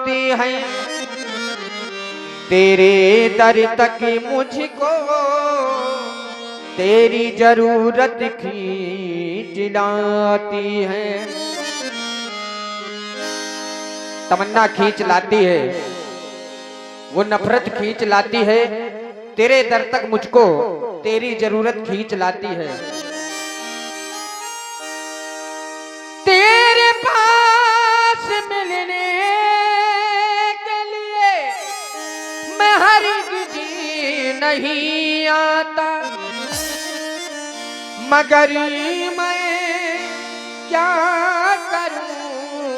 आती है, तेरे दर तक मुझको तेरी जरूरत खींच लाती है। तमन्ना खींच लाती है, वो नफरत खींच लाती है, तेरे दर तक मुझको तेरी जरूरत खींच लाती है। तेरे पास मिलने के लिए मैं हरगिज़ नहीं आता, मगर मैं क्या करूं,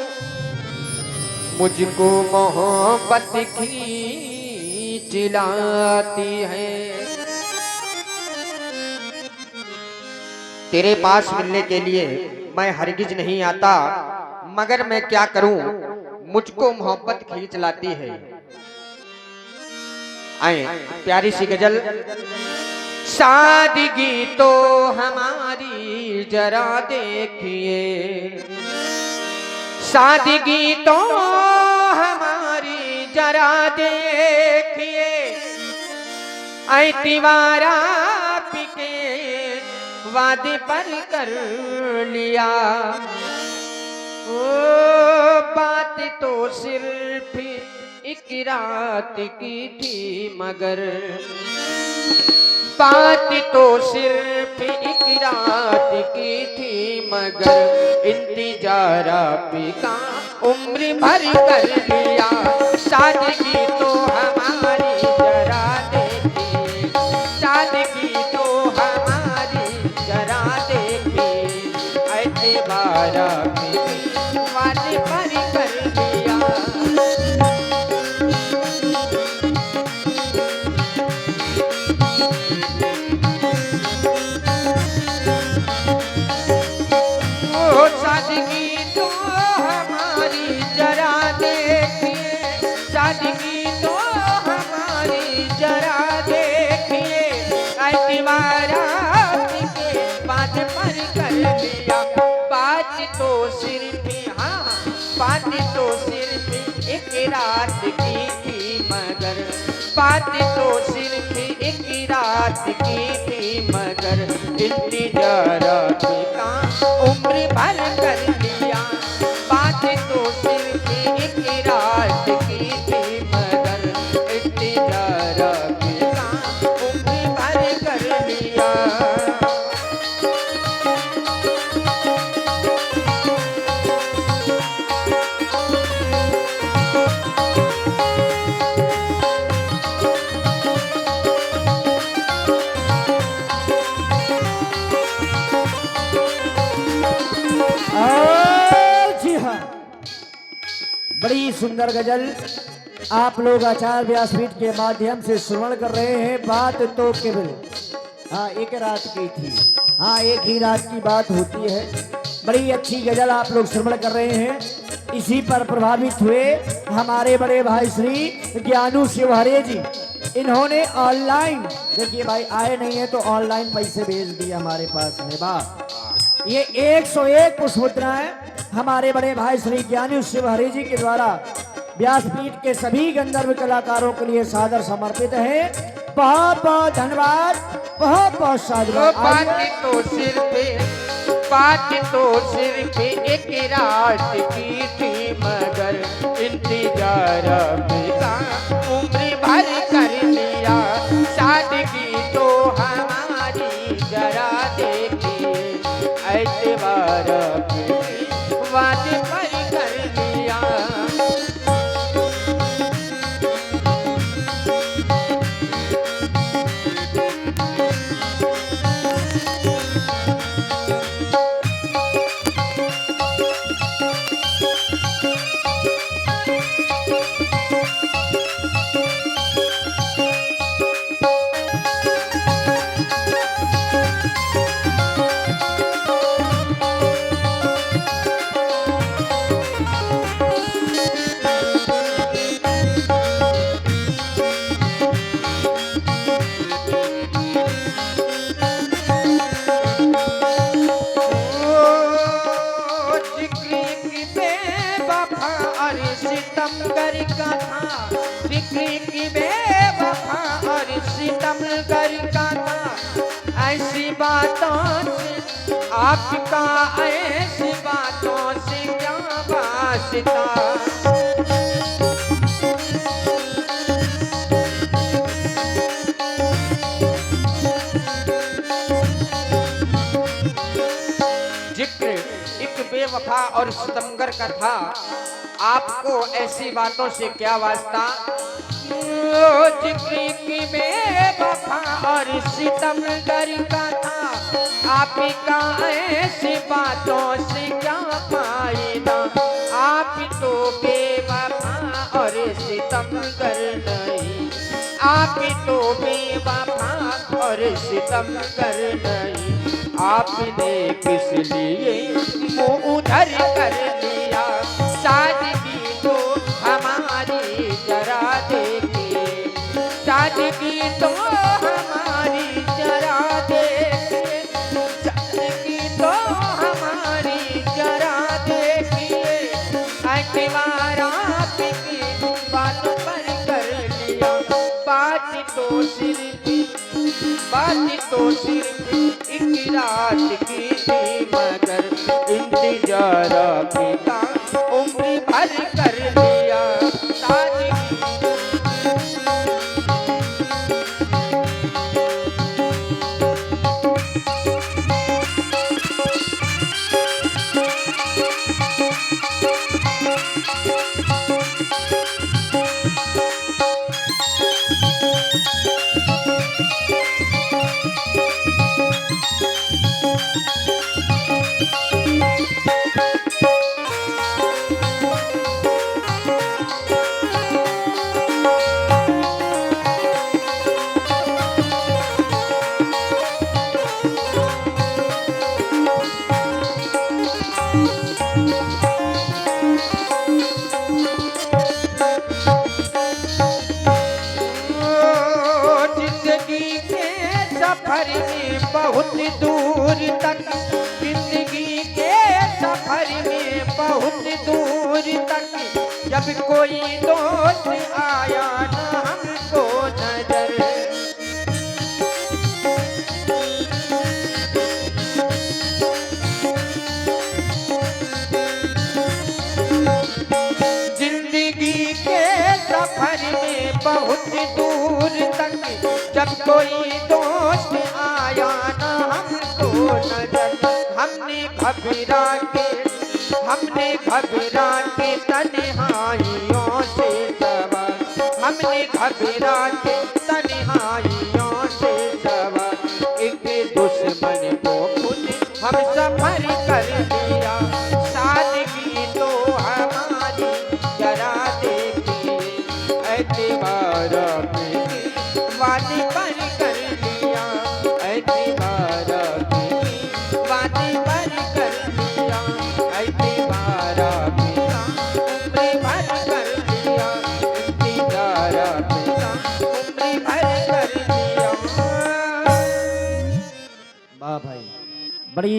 मुझको मोहब्बत खींच लाती है। तेरे पास मिलने के लिए मैं हरगिज नहीं आता, मगर मैं क्या करूं, मुझको मोहब्बत खींच लाती है। आए प्यारी सी गजल। सादगी तो हमारी जरा देखिए, सादगी तो हमारी जरा देखिए, ऐ दीवारा पिके वादे पर कर लिया। ओ बात तो सिर्फ एक रात की थी, मगर बात तो सिर्फ एक रात की थी, मगर इंतजार आपका उम्र भर कर लिया। सादगी तो हमारी जरा देखिए, सादगी तो हमारी जरा देखिए, ऐसे बारा वाले पर कर लिया। सादगी तो हमारी जरा देखिए, सादगी तो हमारी जरा देखिए, दीवारा के बात पर कर लिया। बात तो सिर्फ हाँ, बात तो सिर्फ एक रात की थी, मगर बात तो सिर्फ एक रात की थी, मगर इंतजार का उम्र भर कर लिया। बात तो सिर्फ एक रात की थी, मगर इंतजार का उम्र भर कर लिया। जी हाँ, बड़ी सुंदर गजल आप लोग आचार्य व्यासपीठ के माध्यम से श्रवण कर रहे हैं। बात तो केवल हाँ एक रात की थी, हाँ एक ही रात की बात होती है। बड़ी अच्छी गजल आप लोग श्रवण कर रहे हैं। इसी पर प्रभावित हुए हमारे बड़े भाई श्री ज्ञानू शिवहरे जी। इन्होंने ऑनलाइन देखिए भाई आए नहीं है तो ऑनलाइन पैसे भेज दिए हमारे पास में। वाह, ये 101 पुष्पमुद्राएं हमारे बड़े भाई श्री ज्ञानी शिवहरे जी के द्वारा व्यासपीठ के सभी गंधर्व कलाकारों के लिए सादर समर्पित है। बहुत बहुत धन्यवाद, बहुत बहुत साधुवाद। बात तो सिर्फ एक रात की थी, मगर इंतजार का उम्र भर कर लिया। सादगी तो हमारी जरा देखिए, ऐसे बार वादे पर कर लिया। सितमगर का था जिक्र की बेवफा और सितमगर का था ऐसी बातों से आपका ऐसी बातों से क्या वास्ता। जिक्र एक बेवफा और सितमगर का था आपको ऐसी बातों से क्या वास्ता। जिक्र की बेवफा और सितमगर का था आपका ऐसी बातों से क्या फायदा। आप तो बेवफा और सितमगर नहीं आप तो बेवफा और सितमगर नहीं। आपने किस लिए मुँह उधर कर लिया सादगी तो हमारी जरा देखिए सादगी तो हमारी जरा देखिए सादगी तो हमारी जरा देखिए। अखबार आपकी बात पर कर लिया बात तो सिर्फ एक रात की थी मगर इंतजार आपका उम्र भर कर लिया सादगी। सफर में बहुत दूर तक जिंदगी के सफर में बहुत दूर तक जब कोई दोस्त आया ना हमको नजर। जिंदगी के सफर में बहुत दूर तक जब कोई दोस्त आया ना हमको नजर। हमने घबरा के तन्हाइयों से सवार हमने घबरा के तन्हाइयों से सवार। एक दुश्मन को खुद हम सफर कर दिया सादगी तो हमारी जरा देखिए। एतबार अपनी वादी पर कर लिया एतबार अपनी वादी पर कर लिया एतबार अपना उम्र भर कर लिया इंतजार अपना उम्र भर कर लिया। वाह भाई, बड़ी